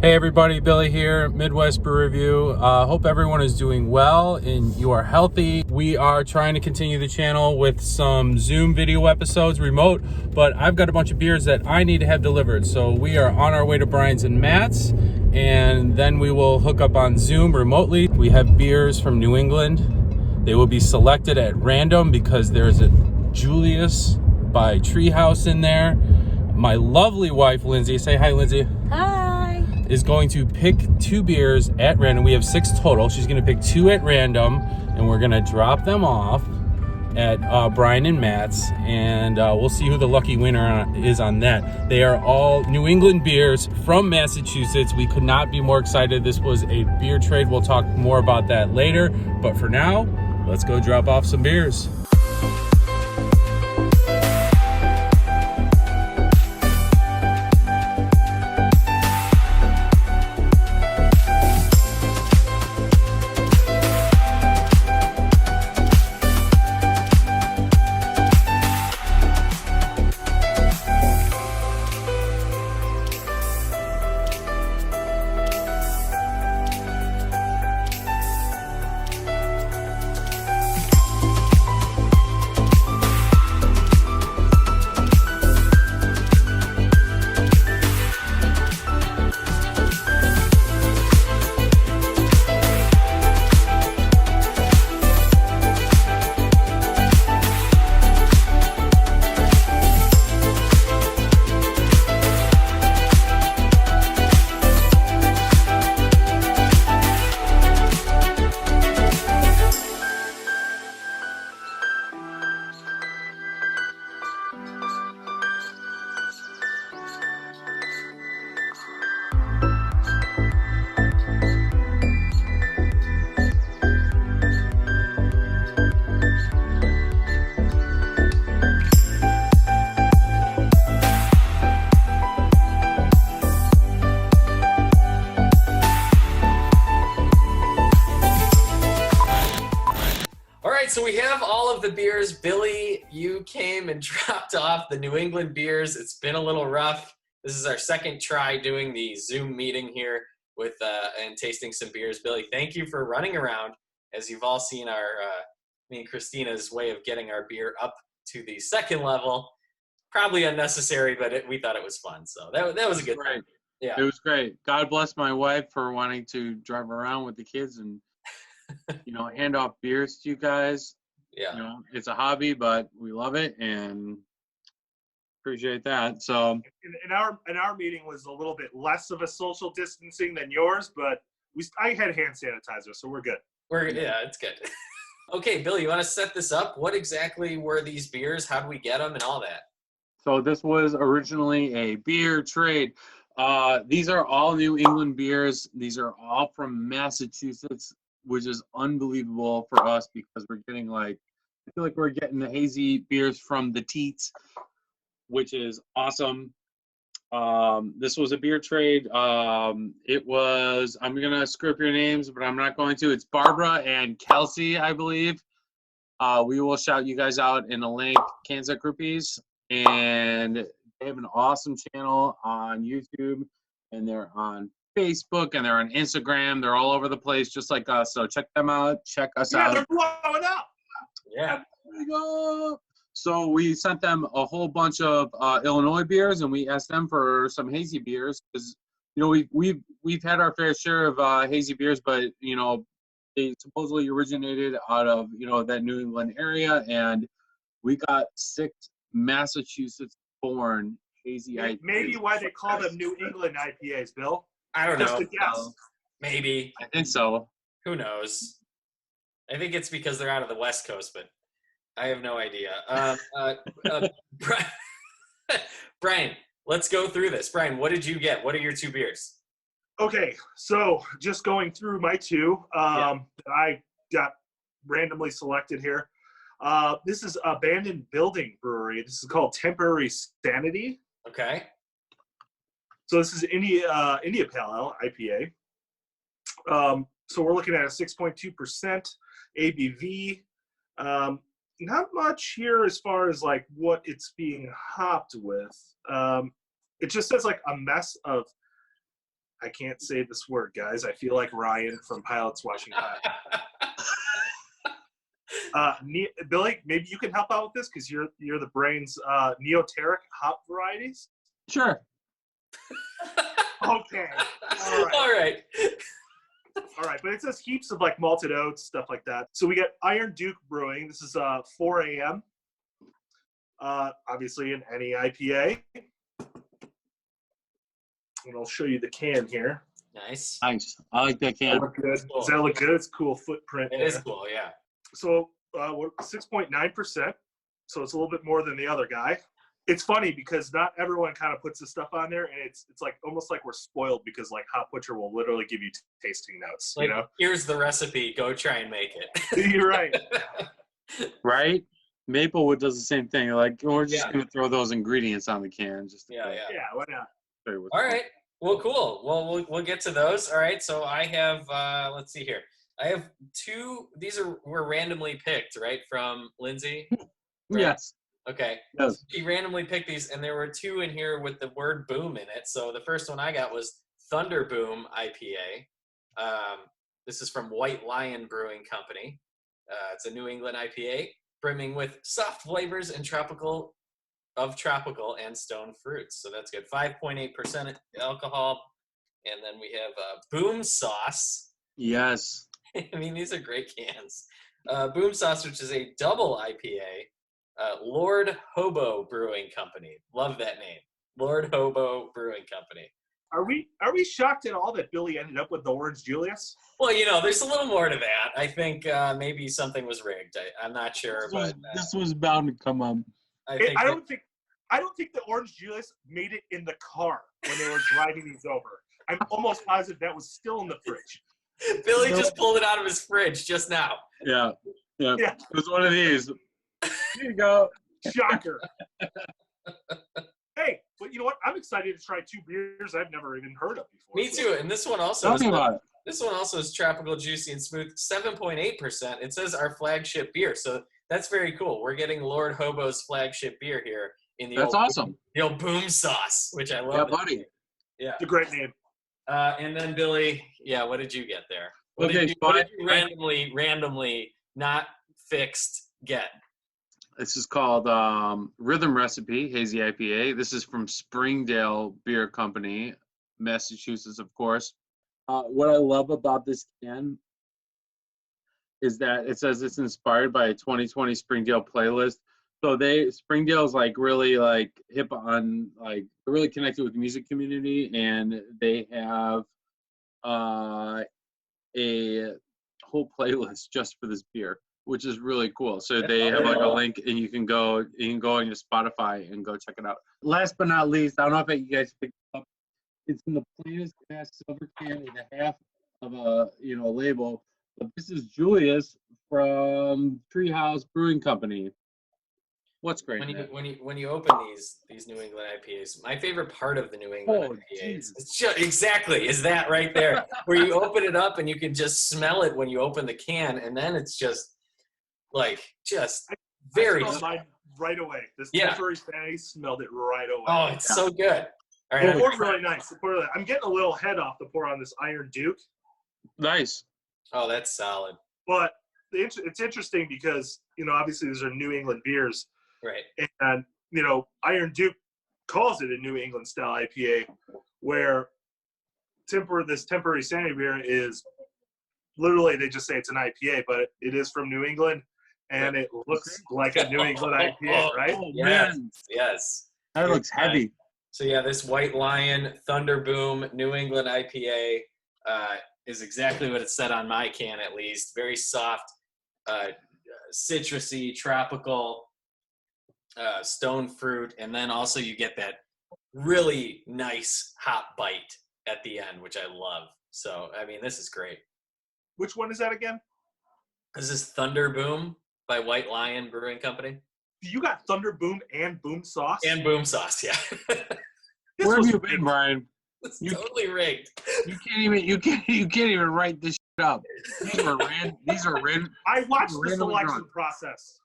Hey everybody, Billy here, Midwest Brew Review. Hope everyone is doing well and you are healthy. We are trying to continue the channel with some Zoom video episodes remote, but I've got a bunch of beers that I need to have delivered. So we are on our way to Brian's and Matt's, and then we will hook up on Zoom remotely. We have beers from New England. They will be selected at random because there's a Julius by Treehouse in there. My lovely wife, Lindsay, say hi, Lindsay. Hi. Is going to pick two beers at random. We have 6 total. She's going to pick 2 at random, and we're going to drop them off at Brian and Matt's, and we'll see who the lucky winner is on that. They are all New England beers from Massachusetts. We could not be more excited. This was a beer trade. We'll talk more about that later, but for now, let's go drop off some beers. So we have all of the beers. Billy, you came and dropped off the New England beers. It's been a little rough. This is our second try doing the Zoom meeting here with and tasting some beers. Billy, thank you for running around. As you've all seen, me and Christina's way of getting our beer up to the second level. Probably unnecessary, but we thought it was fun. So that was a good time. Yeah, it was great. God bless my wife for wanting to drive around with the kids and hand off beers to you guys. Yeah. It's a hobby, but we love it and appreciate that. So in our meeting was a little bit less of a social distancing than yours, but I had hand sanitizer, so we're good. Yeah, it's good. Okay, Billy, you want to set this up? What exactly were these beers? How do we get them and all that? So this was originally a beer trade. These are all New England beers. These are all from Massachusetts, which is unbelievable for us because we're getting I feel like we're getting the hazy beers from the Teats, which is awesome. This was a beer trade. It was, I'm going to screw up your names, but I'm not going to. It's Barbara and Kelsey, I believe. We will shout you guys out in a link, Cans at Krupys. And they have an awesome channel on YouTube, and they're on Facebook, and they're on Instagram. They're all over the place, just like us. So check them out. Check us out. They're blowing up. Yeah. There we go. So we sent them a whole bunch of Illinois beers, and we asked them for some hazy beers because we've had our fair share of hazy beers, but they supposedly originated out of that New England area, and we got 6 Massachusetts-born hazy IPAs. Maybe why they call them New England IPAs, Bill. I don't know. Just a guess. Maybe. I think so. Who knows? I think it's because they're out of the West Coast, but I have no idea. Brian, let's go through this. Brian, what did you get? What are your 2 beers? Okay, so just going through my 2 that I got randomly selected here. This is Abandoned Building Brewery. This is called Temporary Sanity. Okay. So this is India Pale Ale IPA. So we're looking at a 6.2% ABV. Not much here as far as like what it's being hopped with. It just says like a mess of I can't say this word, guys. I feel like Ryan from Pilots Watching Hot. Billy, maybe you can help out with this because you're the brains. Neoteric hop varieties. Sure. Okay. All right. All right. All right, but it says heaps of like malted oats, stuff like that. So we got Iron Duke Brewing. This is 4 a.m. Obviously an NEIPA. And I'll show you the can here. Nice. Nice. I like that Does can. that look good? Does that look good? It's a cool footprint. It there. is cool, yeah. So we're 6.9%. So it's a little bit more than the other guy. It's funny because not everyone kind of puts this stuff on there, and it's like almost like we're spoiled because like Hot Butcher will literally give you tasting notes. Like, you know, here's the recipe. Go try and make it. you're right. Right? Maplewood does the same thing. Like, we're just Yeah. going to throw those ingredients on the can. Just to Yeah. Yeah, why not? show you what's All going right. Well, cool. Well, we'll get to those. All right. So I have, let's see here. I have two. These were randomly picked, right, from Lindsay? on. Right? Yes. Okay. Yes. She randomly picked these, and there were two in here with the word boom in it. So the first one I got was Thunder Boom IPA. This is from White Lion Brewing Company. It's a New England IPA, brimming with soft flavors and tropical and stone fruits. So that's good. 5.8% alcohol. And then we have Boom Sauce. Yes. I mean, these are great cans. Boom Sauce, which is a double IPA. Lord Hobo Brewing Company. Love that name. Lord Hobo Brewing Company. Are we shocked at all that Billy ended up with the Orange Julius? Well, there's a little more to that. I think maybe something was rigged. I'm not sure, but This was bound to come up. I don't think the Orange Julius made it in the car when they were driving these over. I'm almost positive that was still in the fridge. Billy just pulled it out of his fridge just now. Yeah. Yeah. It was one of these. Here you go. Shocker. Hey, but you know what? I'm excited to try two beers I've never even heard of before. Me too. And this one also Tell me about it. This one also is tropical, juicy, and smooth. 7.8%. It says our flagship beer, so that's very cool. We're getting Lord Hobo's flagship beer here in the That's awesome. the old Boom Sauce, which I love. Yeah, buddy. Yeah. It's a great name. And then Billy, what did you get there? What Okay, did you randomly not fixed get? This is called Rhythm Recipe Hazy IPA. This is from Springdale Beer Company, Massachusetts, of course. What I love about this can is that it says it's inspired by a 2020 Springdale playlist. So Springdale's like really like hip on, like really connected with the music community, and they have a whole playlist just for this beer, which is really cool. So they have like a link, and you can go on your Spotify and go check it out. Last but not least, I don't know if you guys picked it up. It's in the plainest glass silver can with a half of a label. But this is Julius from Treehouse Brewing Company. What's great? When you open these New England IPAs, my favorite part of the New England IPAs, it's just, exactly, is that right there, where you open it up and you can just smell it when you open the can, and then it's just very. I smelled mine right away. This temporary fanny smelled it right away. Oh, it's so good. All right, The pour's really nice. I'm getting a little head off the pour on this Iron Duke. Nice. Oh, that's solid. But it's interesting because, obviously these are New England beers. Right. And, Iron Duke calls it a New England style IPA, where this temporary sandy beer is literally, they just say it's an IPA, but it is from New England, and it looks like a New England IPA, right? Oh, Yes. man. Yes. That looks heavy. So this White Lion Thunder Boom New England IPA is exactly what it said on my can, at least. Very soft, citrusy, tropical, stone fruit, and then also you get that really nice hop bite at the end, which I love. So, I mean, this is great. Which one is that again? This is Thunder Boom by White Lion Brewing Company. You got Thunder Boom and Boom Sauce? And Boom Sauce, yeah. Where have you been, Brian? It's totally rigged. You can't even write this shit up. These are random. I watched the selection process.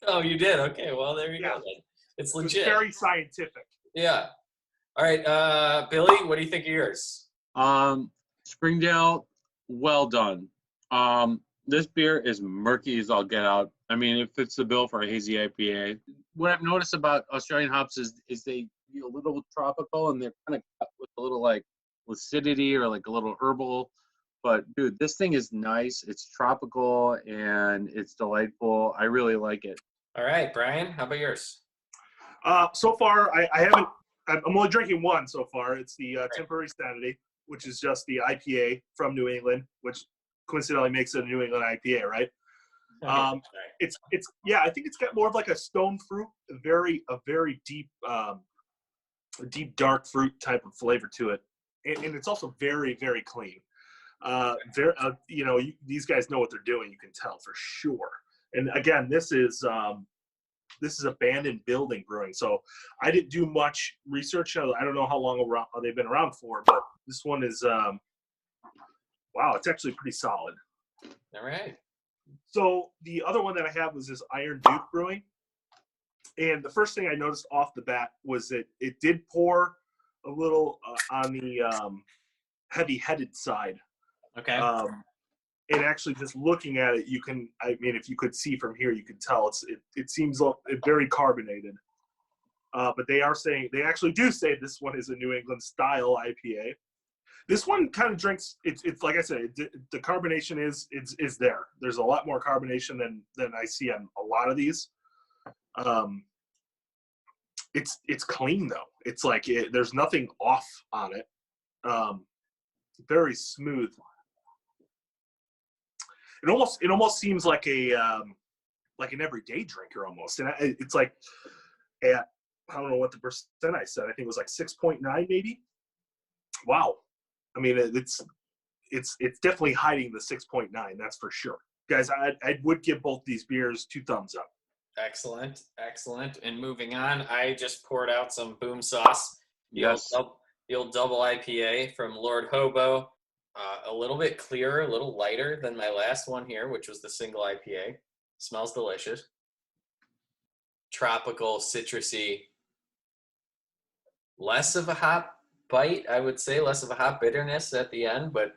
Oh, you did? Okay, well, there you go then. It's legit. It's very scientific. Yeah. All right, Billy, what do you think of yours? Springdale, well done. This beer is murky as all get out. I mean, it fits the bill for a hazy IPA. What I've noticed about Australian hops is they feel a little tropical, and they're kind of cut with a little like acidity or like a little herbal. But dude, this thing is nice. It's tropical and it's delightful. I really like it. All right, Brian, how about yours? So far, I haven't. I'm only drinking one so far. It's the Temporary Sanity, which is just the IPA from New England, which coincidentally makes it a New England IPA, right? It's yeah. I think it's got more of like a stone fruit, a very deep, deep dark fruit type of flavor to it, and it's also very clean. These guys know what they're doing. You can tell for sure. And again, this is abandoned building brewing. So I didn't do much research. I don't know how long they've been around for, but this one is wow. It's actually pretty solid. All right. So the other one that I have was this Iron Duke Brewing. And the first thing I noticed off the bat was that it did pour a little on the heavy-headed side. Okay. And actually just looking at it, if you could see from here, you could tell it seems very carbonated. But they actually do say this one is a New England style IPA. This one kind of drinks. It's like I said, the carbonation is there. There's a lot more carbonation than I see on a lot of these. It's clean though. It's like there's nothing off on it. Very smooth. It almost seems like an everyday drinker almost, and it's like at I don't know what the percent I said. I think it was like 6.9 maybe. Wow. I mean, it's definitely hiding the 6.9. That's for sure, guys. I would give both these beers 2 thumbs up. Excellent. And moving on, I just poured out some Boom Sauce, the old double IPA from Lord Hobo. A little bit clearer, a little lighter than my last one here, which was the single IPA. Smells delicious. Tropical, citrusy. Less of a hop bite, I would say. Less of a hop bitterness at the end, but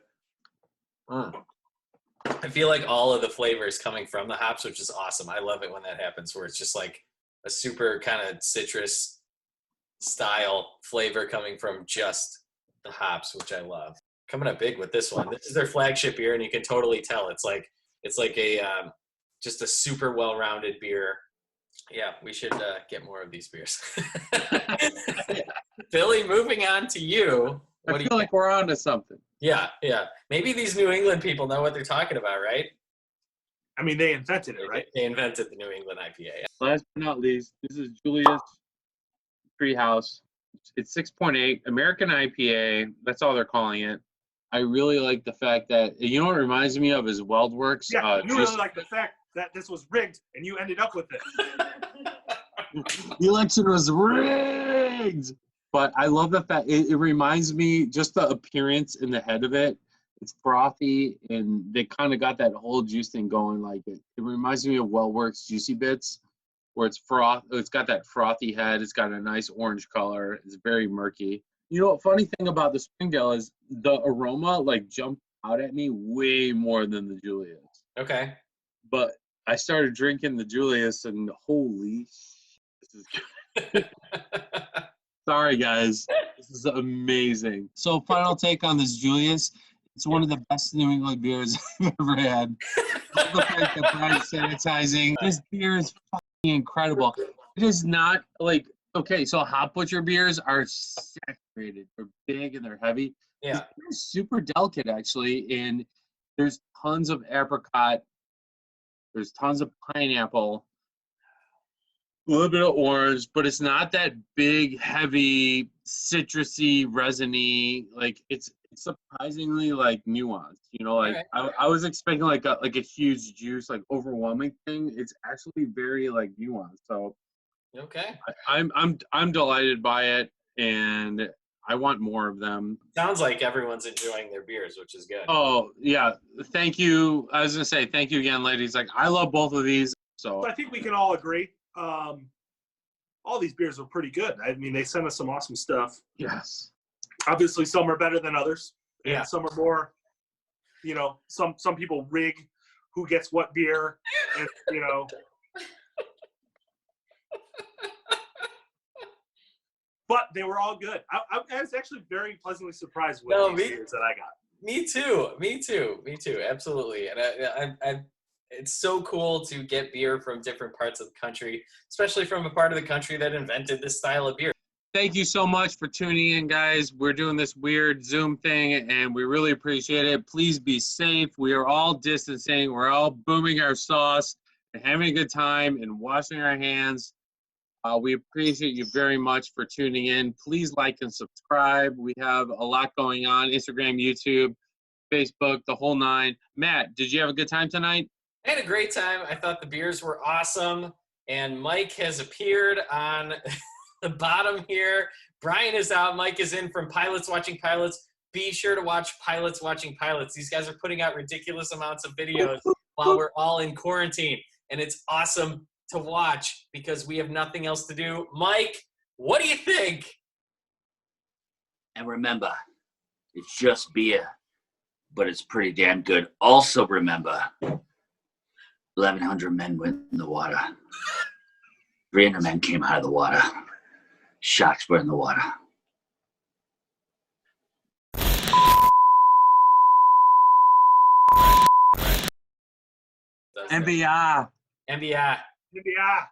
I feel like all of the flavors coming from the hops, which is awesome. I love it when that happens, where it's just like a super kind of citrus style flavor coming from just the hops, which I love. Coming up big with this one. This is their flagship beer, and you can totally tell it's like a just a super well-rounded beer. Yeah, we should get more of these beers. Billy, moving on to you. I feel like we're on to something. Yeah. Maybe these New England people know what they're talking about, right? I mean, they invented it, right? They invented the New England IPA. Last but not least, this is Julius Treehouse. It's 6.8 American IPA. That's all they're calling it. I really like the fact that, you know what it reminds me of is WeldWorks. Yeah, you really like the fact that this was rigged and you ended up with it. The election was rigged. But I love the fact it reminds me, just the appearance in the head of it. It's frothy, and they kind of got that whole juice thing going. Like it reminds me of WeldWorks Juicy Bits, where it's froth. It's got that frothy head. It's got a nice orange color. It's very murky. You know, funny thing about the Springdale is the aroma like jumped out at me way more than the Julius. Okay. But I started drinking the Julius, and holy shit, this is good. Sorry, guys. This is amazing. So, final take on this Julius. It's one of the best New England beers I've ever had. The fact that Brian's sanitizing. This beer is fucking incredible. It is not like, okay, so Hop Butcher beers are saturated. They're big and they're heavy. Yeah. This beer is super delicate, actually, and there's tons of apricot. There's tons of pineapple. A little bit of orange, but it's not that big, heavy, citrusy, resiny. Like it's surprisingly like nuanced. You know, like right. I was expecting like a huge juice, like overwhelming thing. It's actually very like nuanced. So okay, I'm delighted by it, and I want more of them. Sounds like everyone's enjoying their beers, which is good. Oh yeah, thank you. I was gonna say thank you again, ladies. Like I love both of these. So I think we can all agree. all these beers were pretty good. I mean, they sent us some awesome stuff. Yes. Obviously, some are better than others, and Yeah. some are more, you know, some people rig who gets what beer, and you know. But they were all good. I was actually very pleasantly surprised with the beers that I got. Me too. Absolutely. And I it's so cool to get beer from different parts of the country, especially from a part of the country that invented this style of beer. Thank you so much for tuning in, guys. We're doing this weird Zoom thing, and we really appreciate it. Please be safe. We are all distancing. We're all booming our sauce and having a good time and washing our hands. We appreciate you very much for tuning in. Please like and subscribe. We have a lot going on. Instagram, YouTube, Facebook, the whole nine. Matt, did you have a good time tonight? I had a great time. I thought the beers were awesome. And Mike has appeared on the bottom here. Brian is out. Mike is in from Pilots Watching Pilots. Be sure to watch Pilots Watching Pilots. These guys are putting out ridiculous amounts of videos while we're all in quarantine. And it's awesome to watch because we have nothing else to do. Mike, what do you think? And remember, it's just beer, but it's pretty damn good. Also remember, 1,100 men went in the water. 300 men came out of the water. Sharks were in the water. NBA. NBA. Yeah.